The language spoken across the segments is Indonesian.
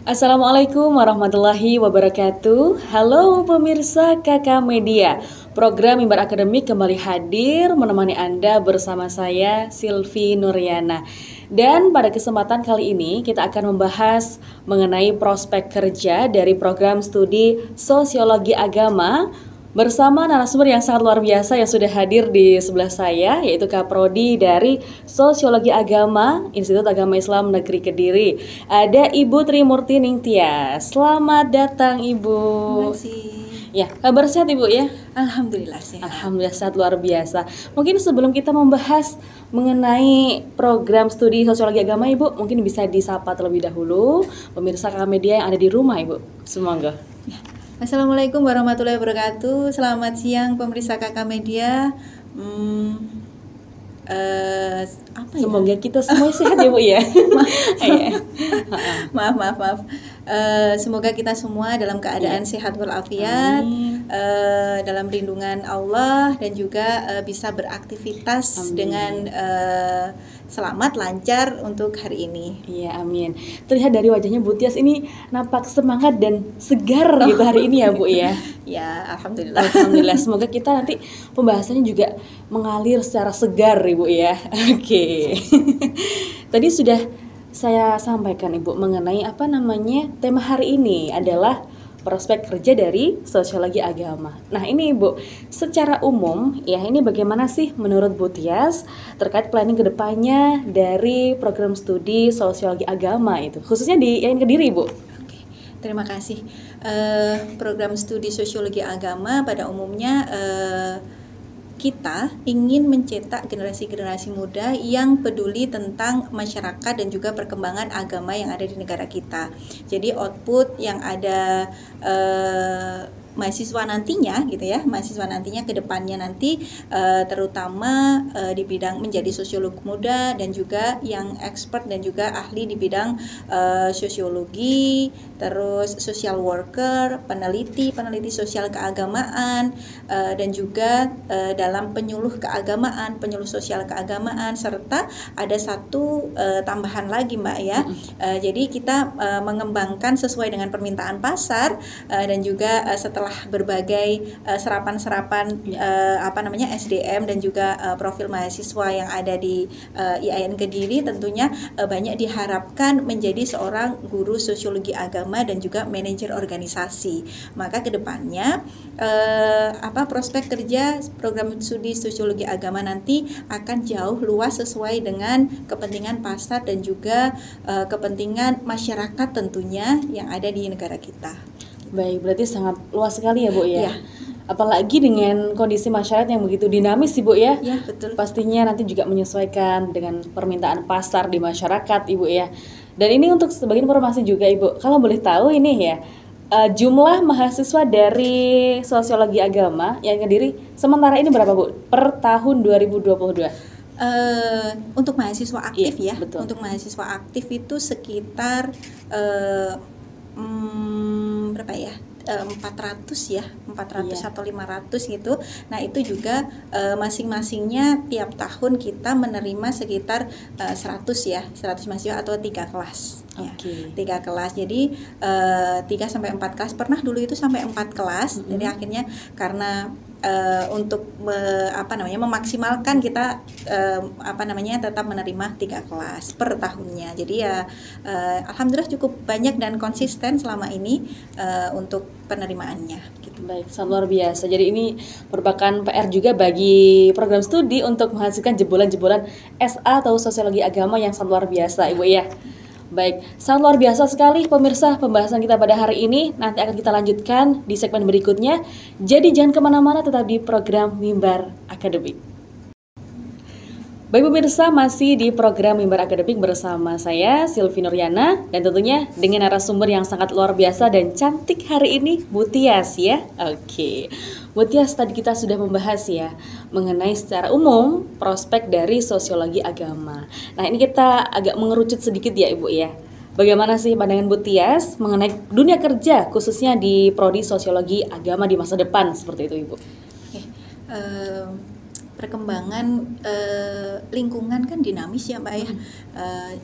Assalamualaikum warahmatullahi wabarakatuh. Halo pemirsa KK Media. Program Mimbar Akademik kembali hadir menemani Anda bersama saya Silvi Nuryana. Dan pada kesempatan kali ini kita akan membahas mengenai prospek kerja dari program studi Sosiologi Agama bersama narasumber yang sangat luar biasa yang sudah hadir di sebelah saya, yaitu Kaprodi dari Sosiologi Agama Institut Agama Islam Negeri Kediri. Ada Ibu Trimurti Ningtyas. Selamat datang Ibu. Terima kasih. Ya, kabar sehat Ibu ya? Alhamdulillah sehat. Alhamdulillah sehat, luar biasa. Mungkin sebelum kita membahas mengenai program studi Sosiologi Agama, Ibu mungkin bisa disapa terlebih dahulu pemirsa KK Media yang ada di rumah, Ibu. Semoga. Ya. Assalamualaikum warahmatullahi wabarakatuh. Selamat siang pemirsa KK Media. Semoga kita semua sehat ya Bu ya. Maaf. Semoga kita semua dalam keadaan sehat walafiat, dalam lindungan Allah, dan juga bisa beraktivitas dengan selamat, lancar untuk hari ini. Iya, amin. Terlihat dari wajahnya Bu Tias ini nampak semangat dan segar gitu hari ini ya Bu ya. Ya, alhamdulillah. Alhamdulillah. Semoga kita nanti pembahasannya juga mengalir secara segar Ibu ya. Oke. Tadi sudah saya sampaikan Ibu mengenai tema hari ini adalah prospek kerja dari Sosiologi Agama. Nah ini Ibu, secara umum ya ini bagaimana sih menurut Bu Tias terkait planning kedepannya dari program studi Sosiologi Agama itu, khususnya di IAIN Kediri Ibu? Oke, terima kasih. Program studi Sosiologi Agama pada umumnya kita ingin mencetak generasi-generasi muda yang peduli tentang masyarakat dan juga perkembangan agama yang ada di negara kita. Jadi output yang ada mahasiswa nantinya ke depannya nanti terutama di bidang menjadi sosiolog muda dan juga yang expert dan juga ahli di bidang sosiologi, terus social worker, peneliti sosial keagamaan, dan juga dalam penyuluh sosial keagamaan, serta ada satu tambahan lagi Mbak ya. Jadi kita mengembangkan sesuai dengan permintaan pasar dan juga setelah berbagai serapan-serapan SDM dan juga profil mahasiswa yang ada di IAIN Kediri, tentunya banyak diharapkan menjadi seorang guru sosiologi agama dan juga manajer organisasi. Maka kedepannya prospek kerja program studi sosiologi agama nanti akan jauh luas sesuai dengan kepentingan pasar dan juga kepentingan masyarakat tentunya yang ada di negara kita. Baik, berarti sangat luas sekali ya Bu ya. Apalagi dengan kondisi masyarakat yang begitu dinamis sih Bu ya. Ya, betul. Pastinya nanti juga menyesuaikan dengan permintaan pasar di masyarakat Ibu ya. Dan ini untuk sebagai informasi juga Ibu, kalau boleh tahu ini ya, jumlah mahasiswa dari Sosiologi Agama yang Kediri sementara ini berapa Bu per tahun 2022? Untuk mahasiswa aktif betul. Untuk mahasiswa aktif itu sekitar berapa ya? 400 atau 500 gitu. Nah itu juga masing-masingnya tiap tahun kita menerima sekitar 100 mahasiswa atau 3 kelas. Okay. 3 kelas. Jadi 3 sampai 4 kelas. Pernah dulu itu sampai 4 kelas. Jadi akhirnya karena untuk memaksimalkan kita tetap menerima 3 kelas per tahunnya. Jadi ya alhamdulillah cukup banyak dan konsisten selama ini untuk penerimaannya gitu. Baik, sangat luar biasa. Jadi ini merupakan PR juga bagi program studi untuk menghasilkan jebolan-jebolan SA atau Sosiologi Agama yang sangat luar biasa Ibu ya. Baik, sangat luar biasa sekali pemirsa pembahasan kita pada hari ini. Nanti akan kita lanjutkan di segmen berikutnya. Jadi jangan kemana-mana, tetap di program Mimbar Akademik. Baik pemirsa, masih di program Mimbar Akademik bersama saya Silvi Nuryana. Dan tentunya dengan narasumber yang sangat luar biasa dan cantik hari ini, Bu Tias ya. Oke, Bu Tias, tadi kita sudah membahas ya mengenai secara umum prospek dari Sosiologi Agama. Nah ini kita agak mengerucut sedikit ya Ibu ya. Bagaimana sih pandangan Bu Tias mengenai dunia kerja khususnya di Prodi Sosiologi Agama di masa depan seperti itu Ibu? Perkembangan lingkungan kan dinamis ya Mbak ya.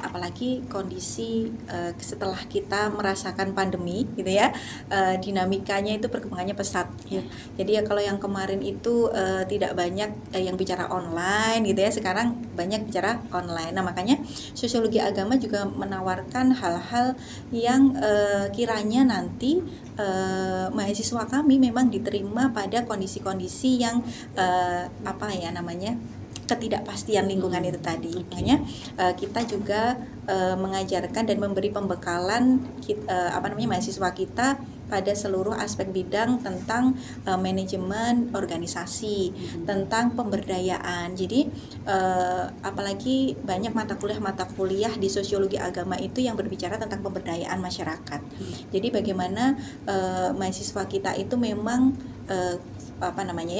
apalagi kondisi setelah kita merasakan pandemi gitu ya, dinamikanya itu perkembangannya pesat ya. Jadi ya kalau yang kemarin itu tidak banyak yang bicara online gitu ya, sekarang banyak bicara online. Nah makanya sosiologi agama juga menawarkan hal-hal yang kiranya nanti mahasiswa kami memang diterima pada kondisi-kondisi yang ketidakpastian lingkungan itu tadi. Makanya kita juga mengajarkan dan memberi pembekalan mahasiswa kita pada seluruh aspek bidang tentang manajemen organisasi, tentang pemberdayaan. Jadi apalagi banyak mata kuliah di sosiologi agama itu yang berbicara tentang pemberdayaan masyarakat. Jadi bagaimana mahasiswa kita itu memang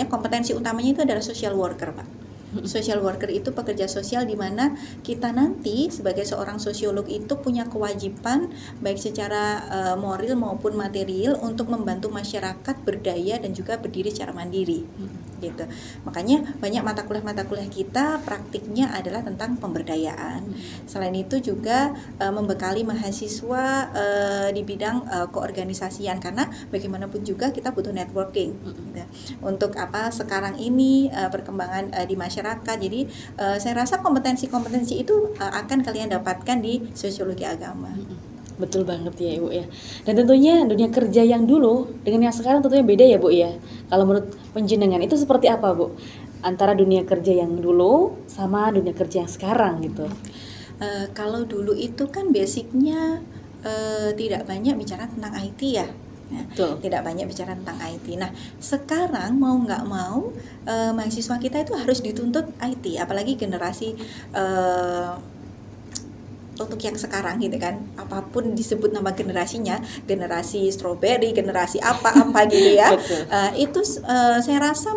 kompetensi utamanya itu adalah social worker, Pak. Social worker itu pekerja sosial di mana kita nanti sebagai seorang sosiolog itu punya kewajiban baik secara moral maupun material untuk membantu masyarakat berdaya dan juga berdiri secara mandiri. Gitu. Makanya banyak mata kuliah kita praktiknya adalah tentang pemberdayaan. Selain itu juga membekali mahasiswa di bidang keorganisasian, karena bagaimanapun juga kita butuh networking gitu. Untuk sekarang ini perkembangan di masyarakat. Jadi saya rasa kompetensi-kompetensi itu akan kalian dapatkan di sosiologi agama. Betul banget ya Ibu ya. Dan tentunya dunia kerja yang dulu dengan yang sekarang tentunya beda ya Bu ya. Kalau menurut penjenengan itu seperti apa Bu? Antara dunia kerja yang dulu sama dunia kerja yang sekarang gitu. Kalau dulu itu kan basicnya tidak banyak bicara tentang IT ya. Tidak banyak bicara tentang IT. Nah sekarang mau nggak mau mahasiswa kita itu harus dituntut IT, apalagi generasi untuk yang sekarang gitu kan, apapun disebut nama generasinya, generasi strawberry, generasi apa gitu ya. Saya rasa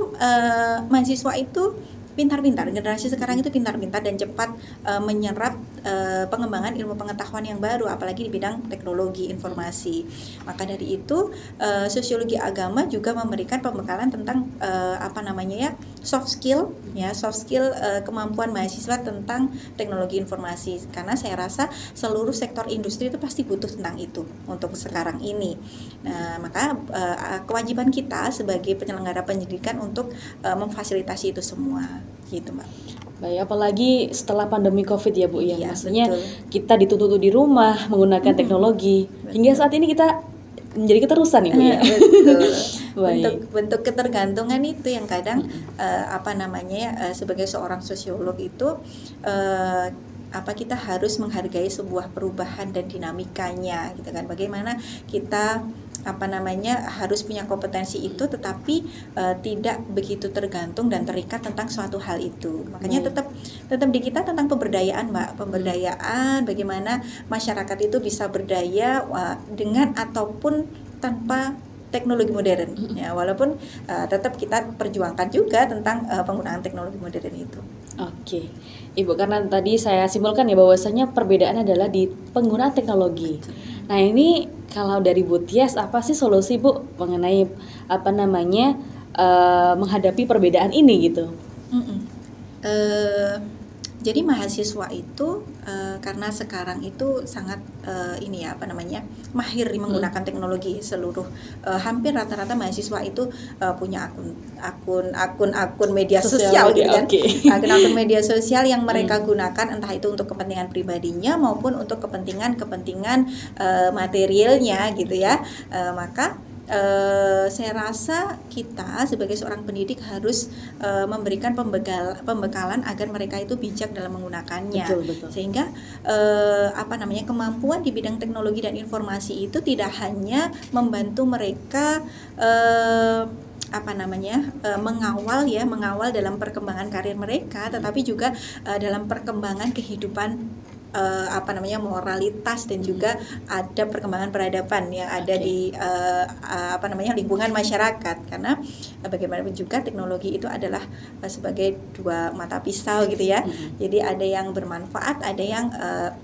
mahasiswa itu pintar-pintar, generasi sekarang itu pintar-pintar dan cepat menyerap pengembangan ilmu pengetahuan yang baru, apalagi di bidang teknologi informasi. Maka dari itu sosiologi agama juga memberikan pembekalan tentang soft skill kemampuan mahasiswa tentang teknologi informasi, karena saya rasa seluruh sektor industri itu pasti butuh tentang itu untuk sekarang ini. Nah, maka kewajiban kita sebagai penyelenggara pendidikan untuk memfasilitasi itu semua. Gitu Mbak. Baik, apalagi setelah pandemi COVID ya Bu ya. Iya, maksudnya betul. kita dituntut di rumah menggunakan teknologi. Betul. Hingga saat ini kita menjadi keterusan Bu ya. Betul. bentuk ketergantungan itu yang kadang sebagai seorang sosiolog itu kita harus menghargai sebuah perubahan dan dinamikanya gitu kan. Bagaimana kita harus punya kompetensi itu, tetapi tidak begitu tergantung dan terikat tentang suatu hal itu. Makanya tetap di kita tentang pemberdayaan Mbak, pemberdayaan bagaimana masyarakat itu bisa berdaya dengan ataupun tanpa teknologi modern ya, walaupun tetap kita perjuangkan juga tentang penggunaan teknologi modern itu. Oke, Ibu, karena tadi saya simpulkan ya bahwasanya perbedaan adalah di penggunaan teknologi. Nah ini kalau dari Bu Tias, apa sih solusi Bu mengenai menghadapi perbedaan ini gitu? Jadi mahasiswa itu karena sekarang itu sangat mahir menggunakan teknologi. Hampir rata-rata mahasiswa itu punya akun media sosial gitu kan. Akun media sosial yang mereka gunakan entah itu untuk kepentingan pribadinya maupun untuk kepentingan materialnya gitu ya. Maka saya rasa kita sebagai seorang pendidik harus memberikan pembekalan agar mereka itu bijak dalam menggunakannya. Betul. Sehingga kemampuan di bidang teknologi dan informasi itu tidak hanya membantu mereka mengawal dalam perkembangan karir mereka, tetapi juga dalam perkembangan kehidupan moralitas dan juga ada perkembangan peradaban yang ada di lingkungan masyarakat, karena bagaimanapun juga teknologi itu adalah sebagai dua mata pisau gitu ya. Jadi ada yang bermanfaat, ada yang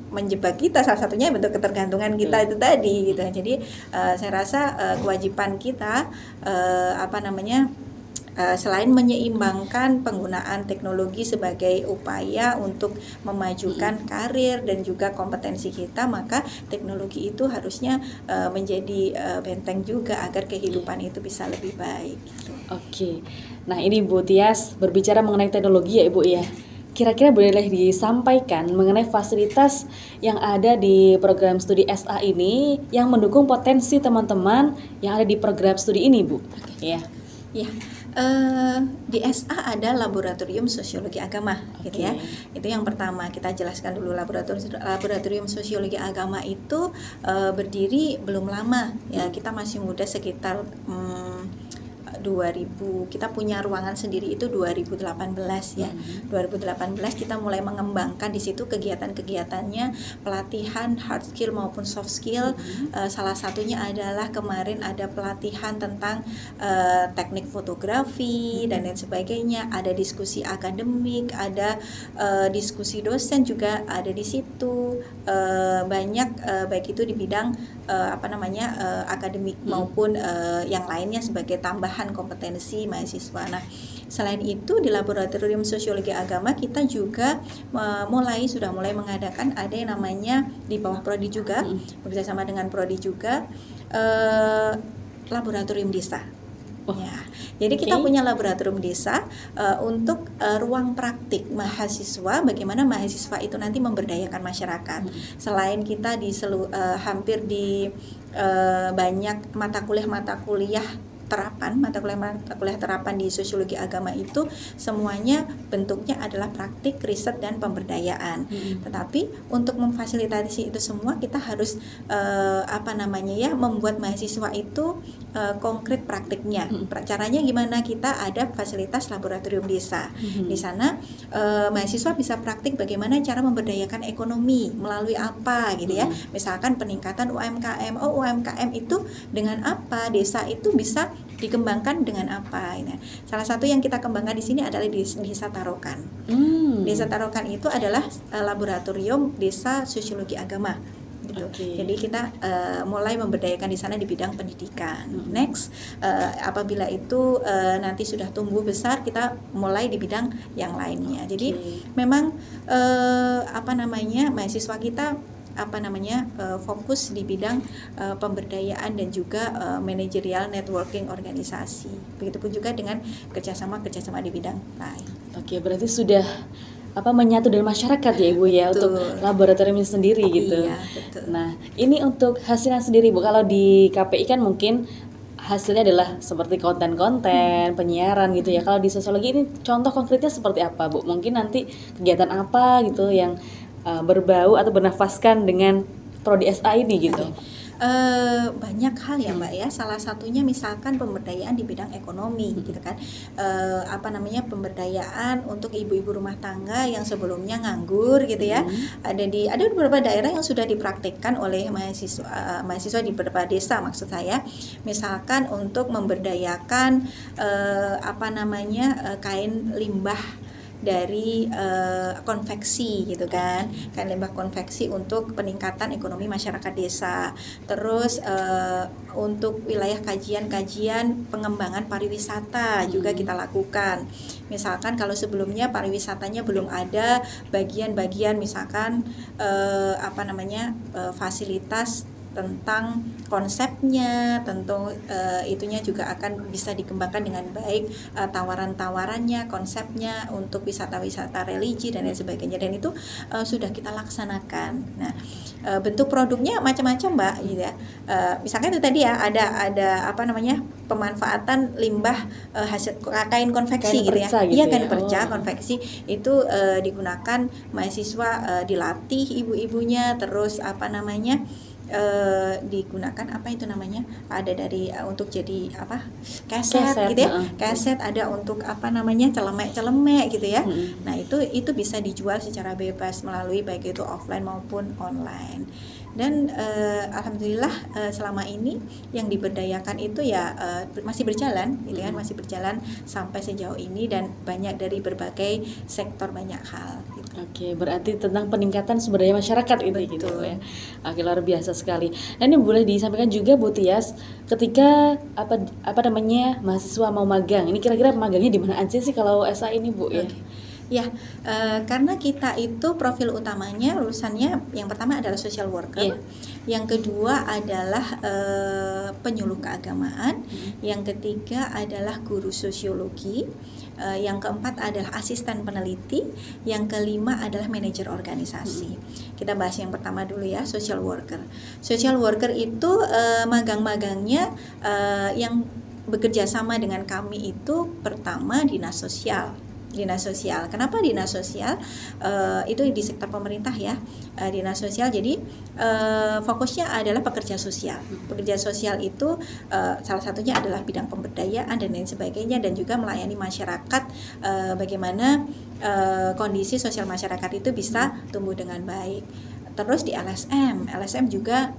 menjebak kita, salah satunya bentuk ketergantungan kita itu tadi gitu. Jadi saya rasa kewajiban kita selain menyeimbangkan penggunaan teknologi sebagai upaya untuk memajukan karir dan juga kompetensi kita, maka teknologi itu harusnya menjadi benteng juga agar kehidupan itu bisa lebih baik. Oke. Nah, ini Bu Tias berbicara mengenai teknologi ya Ibu ya. Kira-kira boleh disampaikan mengenai fasilitas yang ada di program studi SA ini yang mendukung potensi teman-teman yang ada di program studi ini, Bu? Ya. Di SA ada laboratorium sosiologi agama, gitu ya. Itu yang pertama, kita jelaskan dulu. Laboratorium sosiologi agama itu berdiri belum lama, ya. Kita masih muda, sekitar 2000, kita punya ruangan sendiri itu 2018 ya. 2018 kita mulai mengembangkan di situ kegiatan-kegiatannya, pelatihan hard skill maupun soft skill. Salah satunya adalah kemarin ada pelatihan tentang teknik fotografi dan lain sebagainya. Ada diskusi akademik, ada diskusi dosen juga ada di situ. Banyak baik itu di bidang akademik maupun yang lainnya sebagai tambahan kompetensi mahasiswa. Nah, selain itu di laboratorium sosiologi agama kita juga sudah mulai mengadakan ada yang namanya di bawah prodi juga, bekerjasama dengan prodi juga, laboratorium desa. Ya, jadi kita punya laboratorium desa untuk ruang praktik mahasiswa, bagaimana mahasiswa itu nanti memberdayakan masyarakat. Selain kita di hampir di banyak mata kuliah terapan di sosiologi agama itu semuanya bentuknya adalah praktik, riset dan pemberdayaan. Tetapi untuk memfasilitasi itu semua kita harus membuat mahasiswa itu konkret praktiknya. Caranya gimana? Kita ada fasilitas laboratorium desa. Di sana mahasiswa bisa praktik bagaimana cara memberdayakan ekonomi melalui apa gitu ya. Misalkan peningkatan UMKM. UMKM itu dengan apa? Desa itu bisa dikembangkan dengan apa? Nah, salah satu yang kita kembangkan di sini adalah di Desa Tarokan. Desa Tarokan itu adalah laboratorium desa sosiologi agama. Gitu. Jadi kita mulai memberdayakan di sana di bidang pendidikan. Next, apabila itu nanti sudah tumbuh besar, kita mulai di bidang yang lainnya. Jadi memang mahasiswa kita fokus di bidang pemberdayaan dan juga manajerial networking organisasi. Begitupun juga dengan kerjasama di bidang lain. Oke, berarti sudah menyatu dengan masyarakat ya Ibu ya, untuk laboratorium sendiri gitu. Iya, betul. Nah, ini untuk hasilnya sendiri Bu. Kalau di KPI kan mungkin hasilnya adalah seperti konten-konten, penyiaran gitu ya. Kalau di sosiologi ini contoh konkretnya seperti apa Bu? Mungkin nanti kegiatan apa gitu yang berbau atau bernafaskan dengan prodi SA ini gitu. Banyak hal ya Mbak ya. Salah satunya misalkan pemberdayaan di bidang ekonomi gitu kan. Pemberdayaan untuk ibu-ibu rumah tangga yang sebelumnya nganggur gitu ya. Ada beberapa daerah yang sudah dipraktikkan oleh mahasiswa di beberapa desa maksud saya. Misalkan untuk memberdayakan kain limbah dari konveksi gitu kan, kain limbah konveksi untuk peningkatan ekonomi masyarakat desa. Terus untuk wilayah kajian pengembangan pariwisata juga kita lakukan. Misalkan kalau sebelumnya pariwisatanya belum ada bagian-bagian misalkan fasilitas tentang konsepnya, tentu itunya juga akan bisa dikembangkan dengan baik, tawaran-tawarannya, konsepnya untuk wisata-wisata religi dan lain sebagainya, dan itu sudah kita laksanakan. Nah, bentuk produknya macam-macam Mbak gitu ya. Misalkan itu tadi ya ada pemanfaatan limbah hasil kain konveksi kain gitu ya. Iya, kain perca konveksi itu digunakan mahasiswa, dilatih ibu-ibunya, terus digunakan ada dari untuk jadi kaset gitu ya, kaset ada untuk celemek gitu ya. Nah itu bisa dijual secara bebas melalui baik itu offline maupun online. Dan alhamdulillah selama ini yang diberdayakan itu ya masih berjalan gitu kan, masih berjalan sampai sejauh ini, dan banyak dari berbagai sektor, banyak hal gitu. Oke, berarti tentang peningkatan sumber daya masyarakat itu gitu Betul. ya. Oke, luar biasa sekali. Nah, ini boleh disampaikan juga Bu Tias, ketika apa namanya mahasiswa mau magang, ini kira-kira magangnya di mana aja sih kalau SA ini Bu ya? Oke. Ya, karena kita itu profil utamanya lulusannya yang pertama adalah social worker, Iya. yang kedua adalah penyuluh keagamaan, yang ketiga adalah guru sosiologi, yang keempat adalah asisten peneliti, yang kelima adalah manajer organisasi. Kita bahas yang pertama dulu ya, social worker. Social worker itu magang-magangnya yang bekerja sama dengan kami itu pertama dinas sosial. Dinas sosial. Kenapa dinas sosial? Itu di sektor pemerintah ya. Dinas sosial. Jadi fokusnya adalah pekerja sosial. Pekerja sosial itu salah satunya adalah bidang pemberdayaan dan lain sebagainya, dan juga melayani masyarakat bagaimana kondisi sosial masyarakat itu bisa tumbuh dengan baik. Terus di LSM juga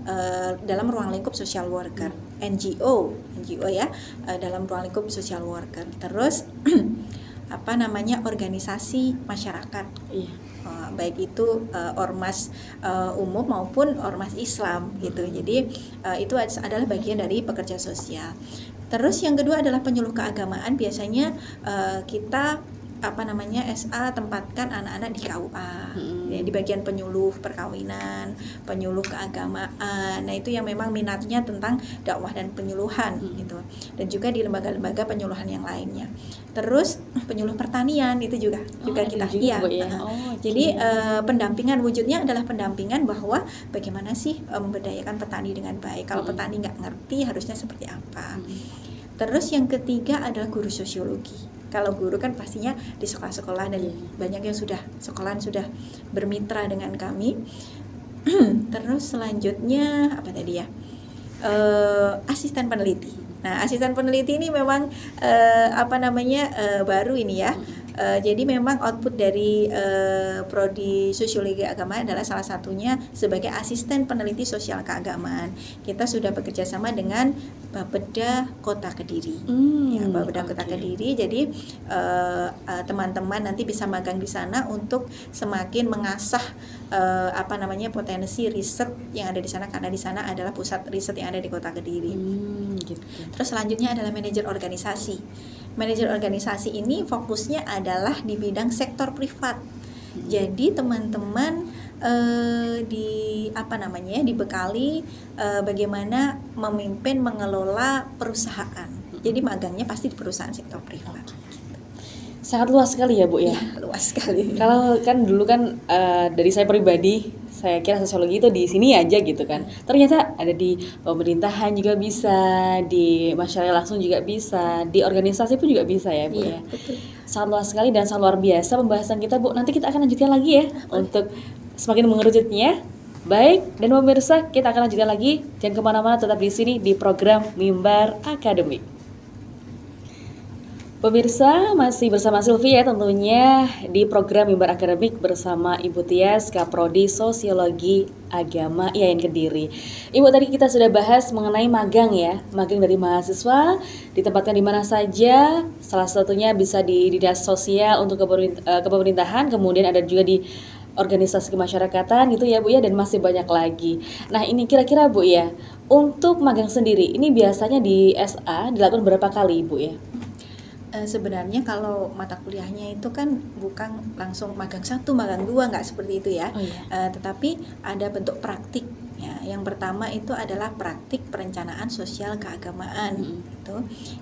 dalam ruang lingkup social worker, NGO ya, dalam ruang lingkup social worker. Terus organisasi masyarakat, baik itu ormas umum maupun ormas Islam gitu. Jadi itu adalah bagian dari pekerja sosial. Terus yang kedua adalah penyuluh keagamaan. Biasanya kita SA tempatkan anak-anak di KUA, ya, di bagian penyuluh perkawinan, penyuluh keagamaan. Nah, itu yang memang minatnya tentang dakwah dan penyuluhan gitu. Dan juga di lembaga-lembaga penyuluhan yang lainnya. Terus penyuluh pertanian itu juga kita juga, ya. Jadi pendampingan, wujudnya adalah pendampingan bahwa bagaimana sih memberdayakan petani dengan baik. Kalau petani nggak ngerti harusnya seperti apa. Terus yang ketiga adalah guru sosiologi. Kalau guru kan pastinya di sekolah-sekolah, dan banyak yang sudah sekolahan sudah bermitra dengan kami. Terus selanjutnya asisten peneliti. Nah, asisten peneliti ini memang baru ini ya. Jadi memang output dari prodi sosiologi agama adalah salah satunya sebagai asisten peneliti sosial keagamaan. Kita sudah bekerja sama dengan Bapeda Kota Kediri, Bapeda Kota Kediri. Jadi teman-teman nanti bisa magang di sana untuk semakin mengasah potensi riset yang ada di sana, karena di sana adalah pusat riset yang ada di Kota Kediri. Gitu. Terus selanjutnya adalah manajer organisasi. Manajer organisasi ini fokusnya adalah di bidang sektor privat. Jadi teman-teman dibekali bagaimana memimpin mengelola perusahaan. Jadi magangnya pasti di perusahaan sektor privat. Sangat luas sekali ya Bu ya. Luas sekali. Kalau kan dulu kan dari saya pribadi, saya kira sosiologi itu di sini aja gitu kan. Ternyata ada di pemerintahan juga bisa, di masyarakat langsung juga bisa, di organisasi pun juga bisa ya Bu ya. Betul. Sangat luas sekali dan sangat luar biasa pembahasan kita Bu. Nanti kita akan lanjutkan lagi ya untuk semakin mengerucutnya. Baik, dan pemirsa, kita akan lanjutkan lagi. Jangan kemana-mana, tetap di sini di program Mimbar Akademik. Pemirsa, masih bersama Sylvia tentunya di program Mimbar Akademik bersama Ibu Tias, Kaprodi Sosiologi Agama IAIN Kediri. Ibu, tadi kita sudah bahas mengenai magang ya, magang dari mahasiswa ditempatkan di mana saja. Salah satunya bisa di dinas sosial untuk kepemerintahan, kemudian ada juga di organisasi kemasyarakatan gitu ya Bu ya, dan masih banyak lagi. Nah, ini kira-kira Bu ya, untuk magang sendiri ini biasanya di SA dilakukan berapa kali Bu ya? Sebenarnya kalau mata kuliahnya itu kan bukan langsung magang 1, magang 2, nggak seperti itu ya. Tetapi ada bentuk praktik ya. Yang pertama itu adalah praktik perencanaan sosial keagamaan.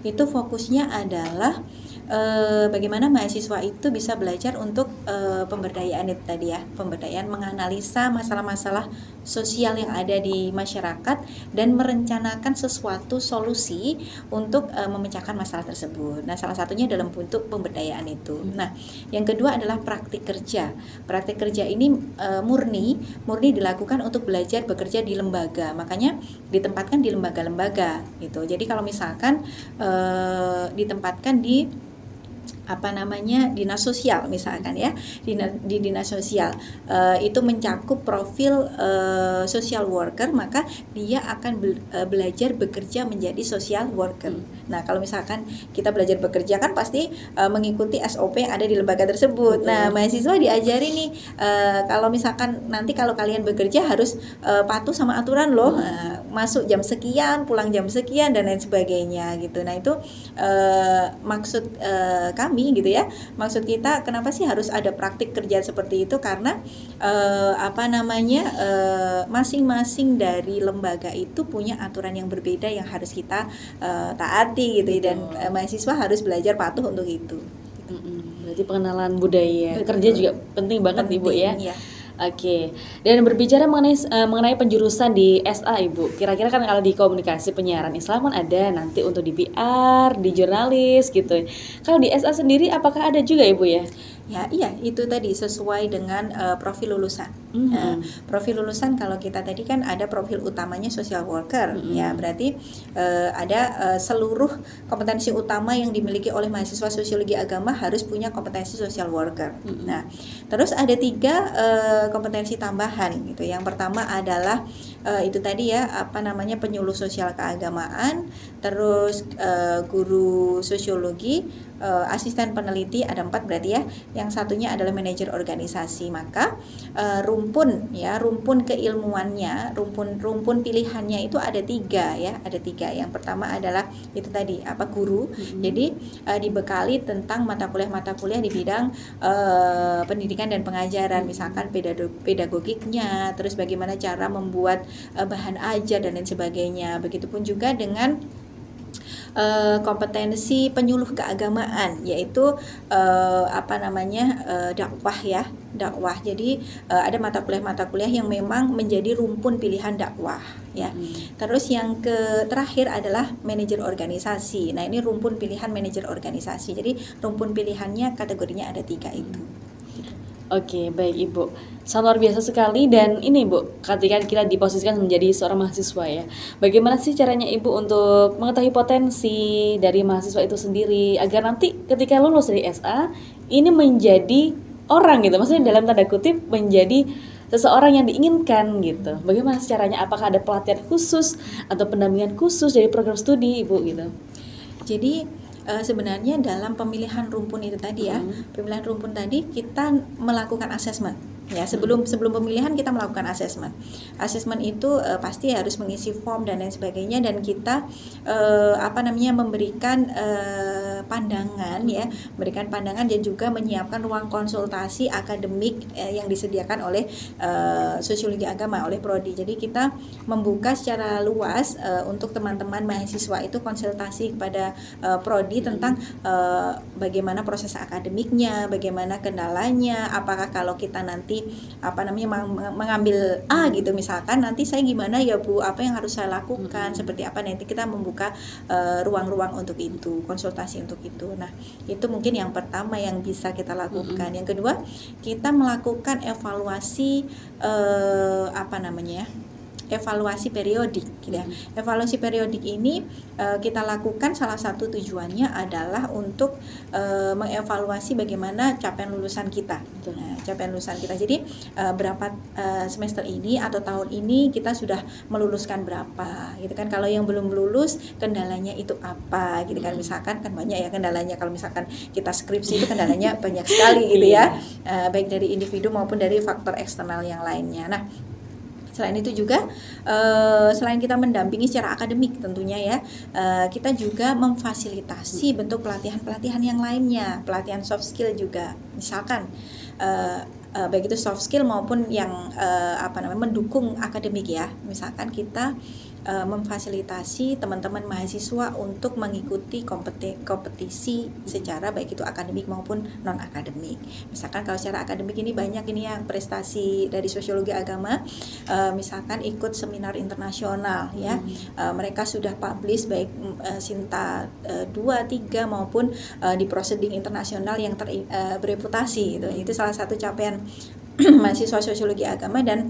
Itu fokusnya adalah bagaimana mahasiswa itu bisa belajar untuk pemberdayaan itu tadi ya, pemberdayaan, menganalisa masalah-masalah sosial yang ada di masyarakat dan merencanakan sesuatu solusi untuk memecahkan masalah tersebut. Nah, salah satunya dalam bentuk pemberdayaan itu. Nah, yang kedua adalah praktik kerja. Praktik kerja ini murni dilakukan untuk belajar bekerja di lembaga. Makanya ditempatkan di lembaga-lembaga gitu. Jadi kalau misalkan ditempatkan di dinas sosial misalkan ya, di dinas sosial itu mencakup profil social worker, maka dia akan belajar bekerja menjadi social worker. Nah kalau misalkan kita belajar bekerja kan pasti mengikuti SOP yang ada di lembaga tersebut. Nah mahasiswa diajari nih kalau misalkan nanti kalau kalian bekerja harus patuh sama aturan loh, masuk jam sekian, pulang jam sekian dan lain sebagainya gitu. Nah itu maksud kami gitu ya, maksud kita kenapa sih harus ada praktik kerja seperti itu, karena masing-masing dari lembaga itu punya aturan yang berbeda yang harus kita taati gitu, dan mahasiswa harus belajar patuh untuk itu. Berarti pengenalan budaya kerja juga penting banget Ibu ya. Ya. Oke, dan berbicara mengenai penjurusan di SA Ibu, kira-kira kan kalau di komunikasi penyiaran Islam kan ada nanti untuk di PR, di jurnalis gitu. Kalau di SA sendiri apakah ada juga Ibu ya? Ya, iya, itu tadi sesuai dengan profil lulusan. Profil lulusan kalau kita tadi kan ada profil utamanya social worker, ya berarti ada seluruh kompetensi utama yang dimiliki oleh mahasiswa sosiologi agama harus punya kompetensi social worker. Nah, terus ada 3 kompetensi tambahan gitu. Yang pertama adalah itu tadi ya, penyuluh sosial keagamaan, terus guru sosiologi, asisten peneliti, ada 4 berarti ya. Yang satunya adalah manajer organisasi. Maka rumpun keilmuannya, rumpun pilihannya itu ada 3 ya, ada 3. Yang pertama adalah itu tadi guru. Jadi dibekali tentang mata kuliah di bidang pendidikan dan pengajaran, misalkan pedagogiknya, terus bagaimana cara membuat bahan ajar dan lain sebagainya. Begitupun juga dengan kompetensi penyuluh keagamaan, yaitu dakwah ya, dakwah. Jadi ada mata kuliah yang memang menjadi rumpun pilihan dakwah ya. Terus yang terakhir adalah manajer organisasi. Nah ini rumpun pilihan manajer organisasi. Jadi rumpun pilihannya kategorinya ada 3 itu. Oke, baik Ibu. Sangat luar biasa sekali. Dan ini Bu, ketika kita diposisikan menjadi seorang mahasiswa ya, bagaimana sih caranya Ibu untuk mengetahui potensi dari mahasiswa itu sendiri agar nanti ketika lulus dari SA ini menjadi orang gitu, maksudnya dalam tanda kutip menjadi seseorang yang diinginkan gitu. Bagaimana caranya? Apakah ada pelatihan khusus atau pendampingan khusus dari program studi Ibu gitu? Jadi sebenarnya dalam pemilihan rumpun itu tadi ya, pemilihan rumpun tadi kita melakukan asesmen ya, sebelum pemilihan kita melakukan asesmen. Asesmen itu pasti harus mengisi form dan lain sebagainya, dan kita memberikan pandangan ya, memberikan pandangan dan juga menyiapkan ruang konsultasi akademik yang disediakan oleh sosiologi agama, oleh prodi. Jadi kita membuka secara luas untuk teman-teman mahasiswa itu konsultasi kepada prodi tentang bagaimana proses akademiknya, bagaimana kendalanya, apakah kalau kita nanti mengambil A gitu misalkan, nanti saya gimana ya Bu, apa yang harus saya lakukan, seperti apa. Nanti kita membuka ruang-ruang untuk itu, konsultasi untuk itu. Nah itu mungkin yang pertama yang bisa kita lakukan. Yang kedua, kita melakukan evaluasi evaluasi periodik gitu ya. Evaluasi periodik ini kita lakukan, salah satu tujuannya adalah untuk mengevaluasi bagaimana capaian lulusan kita. Nah, capaian lulusan kita. Jadi berapa semester ini atau tahun ini kita sudah meluluskan berapa gitu kan. Kalau yang belum lulus kendalanya itu apa gitu kan. Misalkan kan banyak ya kendalanya, kalau misalkan kita skripsi itu kendalanya banyak sekali gitu ya. Baik dari individu maupun dari faktor eksternal yang lainnya. Nah, selain itu juga, selain kita mendampingi secara akademik tentunya ya, kita juga memfasilitasi bentuk pelatihan-pelatihan yang lainnya, pelatihan soft skill juga. Misalkan baik itu soft skill maupun yang mendukung akademik ya. Misalkan kita memfasilitasi teman-teman mahasiswa untuk mengikuti kompetisi secara baik itu akademik maupun non akademik. Misalkan kalau secara akademik ini banyak ini yang prestasi dari sosiologi agama, misalkan ikut seminar internasional ya, mereka sudah publish baik Sinta 2, 3 maupun di proceeding internasional yang bereputasi gitu. Itu salah satu capaian mahasiswa sosiologi agama, dan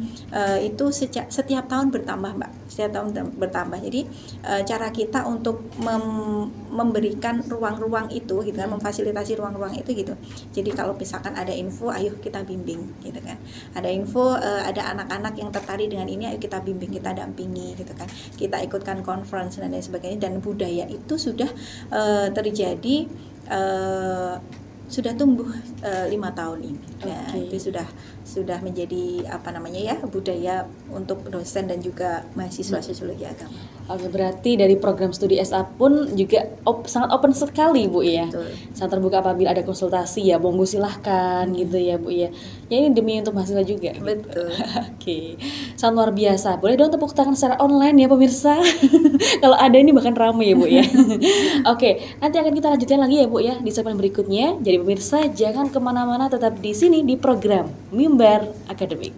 itu setiap tahun bertambah, Mbak. Setiap tahun bertambah. Jadi cara kita untuk memberikan ruang-ruang itu gitu kan, memfasilitasi ruang-ruang itu gitu. Jadi kalau misalkan ada info, ayo kita bimbing gitu kan. Ada info, ada anak-anak yang tertarik dengan ini, ayo kita bimbing, kita dampingi gitu kan. Kita ikutkan conference dan lain sebagainya, dan budaya itu sudah terjadi, sudah tumbuh 5 tahun ini. Ya, itu sudah menjadi budaya untuk dosen dan juga mahasiswa sosiologi agama. Oke, berarti dari program studi SA pun juga sangat open sekali, Bu ya. Betul. Sangat terbuka apabila ada konsultasi ya, monggo silahkan gitu ya, Bu ya. Ya ini demi untuk mahasiswa juga. Betul. Oke, sangat luar biasa. Boleh dong tepuk tangan secara online ya pemirsa. Kalau ada ini bahkan ramai ya, Bu ya. Oke, nanti akan kita lanjutkan lagi ya, Bu ya, di segmen berikutnya. Jadi pemirsa jangan kemana-mana, tetap di sini di program Mimbar Akademik.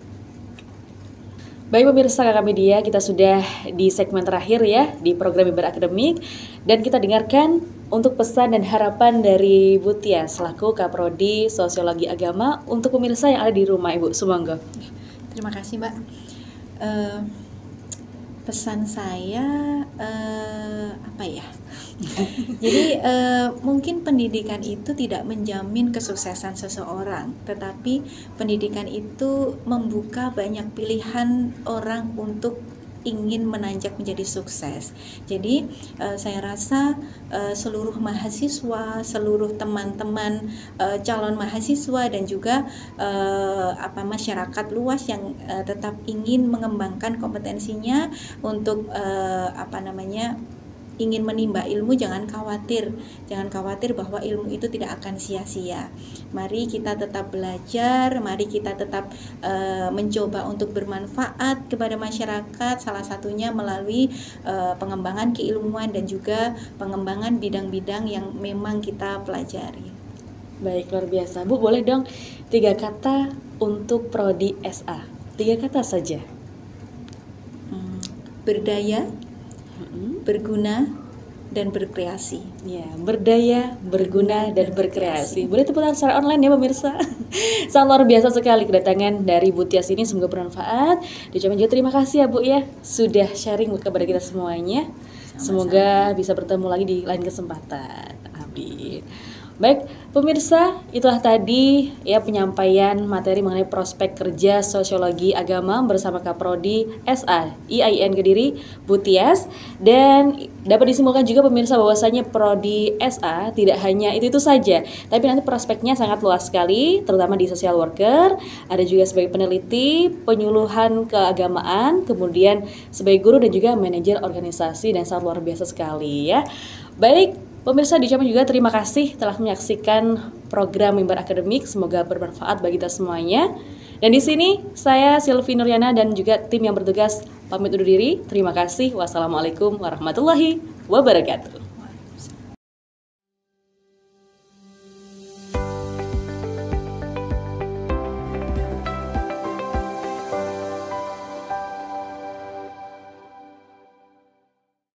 Baik pemirsa Kakak Media, kita sudah di segmen terakhir ya di program Mimbar Akademik, dan kita dengarkan untuk pesan dan harapan dari Bu Tia selaku Kaprodi Sosiologi Agama untuk pemirsa yang ada di rumah, Ibu. Sumangga. Terima kasih, Mbak. Pesan saya apa ya? Jadi mungkin pendidikan itu tidak menjamin kesuksesan seseorang, tetapi pendidikan itu membuka banyak pilihan orang untuk ingin menanjak menjadi sukses. Jadi saya rasa seluruh mahasiswa, seluruh teman-teman calon mahasiswa dan juga masyarakat luas yang tetap ingin mengembangkan kompetensinya untuk ingin menimba ilmu, jangan khawatir bahwa ilmu itu tidak akan sia-sia. Mari kita tetap belajar, mari kita tetap mencoba untuk bermanfaat kepada masyarakat, salah satunya melalui pengembangan keilmuan dan juga pengembangan bidang-bidang yang memang kita pelajari. Baik, luar biasa. Bu, boleh dong 3 kata untuk Prodi SA. 3 kata saja. Berdaya, berguna, dan berkreasi. Ya, berdaya, berguna, dan berkreasi. Boleh tepuk tangan secara online ya pemirsa. Sangat luar biasa sekali kedatangan dari Bu Tias ini, semoga bermanfaat. Diucapkan juga terima kasih ya Bu ya, sudah sharing kepada kita semuanya. Semoga bisa bertemu lagi di lain kesempatan. Amin. Baik, pemirsa, itulah tadi ya penyampaian materi mengenai prospek kerja sosiologi agama bersama Kaprodi SA IAIN Kediri, Bu Tias. Dan dapat disimpulkan juga pemirsa bahwasanya Prodi SA tidak hanya itu saja, tapi nanti prospeknya sangat luas sekali, terutama di social worker, ada juga sebagai peneliti, penyuluhan keagamaan, kemudian sebagai guru dan juga manajer organisasi, dan sangat luar biasa sekali ya. Baik, pemirsa, diucapkan juga terima kasih telah menyaksikan program Mimbar Akademik. Semoga bermanfaat bagi kita semuanya. Dan di sini saya Silvi Nuryana dan juga tim yang bertugas pamit undur diri. Terima kasih. Wassalamualaikum warahmatullahi wabarakatuh.